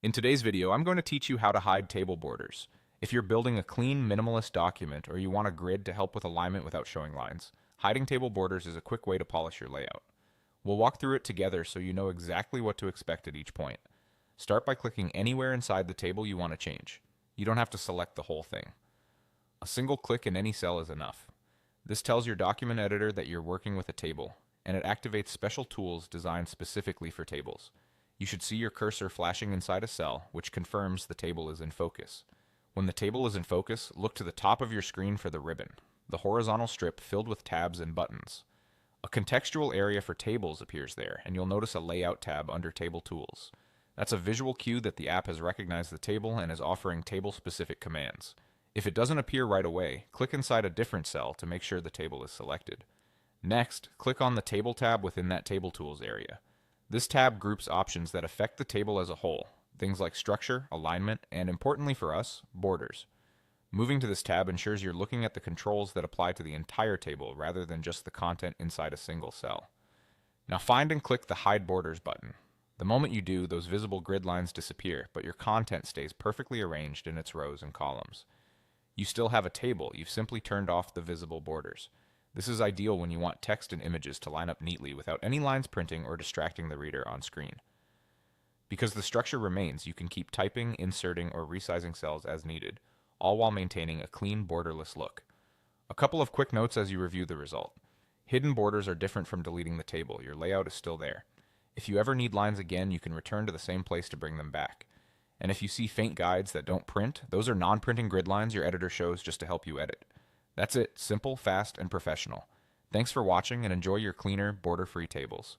In today's video, I'm going to teach you how to hide table borders. If you're building a clean, minimalist document or you want a grid to help with alignment without showing lines, hiding table borders is a quick way to polish your layout. We'll walk through it together so you know exactly what to expect at each point. Start by clicking anywhere inside the table you want to change. You don't have to select the whole thing. A single click in any cell is enough. This tells your document editor that you're working with a table, and it activates special tools designed specifically for tables. You should see your cursor flashing inside a cell, which confirms the table is in focus. When the table is in focus, look to the top of your screen for the ribbon, the horizontal strip filled with tabs and buttons. A contextual area for tables appears there, and you'll notice a Layout tab under Table Tools. That's a visual cue that the app has recognized the table and is offering table-specific commands. If it doesn't appear right away, click inside a different cell to make sure the table is selected. Next, click on the Table tab within that Table Tools area. This tab groups options that affect the table as a whole, things like structure, alignment, and importantly for us, borders. Moving to this tab ensures you're looking at the controls that apply to the entire table rather than just the content inside a single cell. Now find and click the Hide Borders button. The moment you do, those visible grid lines disappear, but your content stays perfectly arranged in its rows and columns. You still have a table, you've simply turned off the visible borders. This is ideal when you want text and images to line up neatly without any lines printing or distracting the reader on screen. Because the structure remains, you can keep typing, inserting, or resizing cells as needed, all while maintaining a clean, borderless look. A couple of quick notes as you review the result. Hidden borders are different from deleting the table. Your layout is still there. If you ever need lines again, you can return to the same place to bring them back. And if you see faint guides that don't print, those are non-printing grid lines your editor shows just to help you edit. That's it, simple, fast, and professional. Thanks for watching and enjoy your cleaner, border-free tables.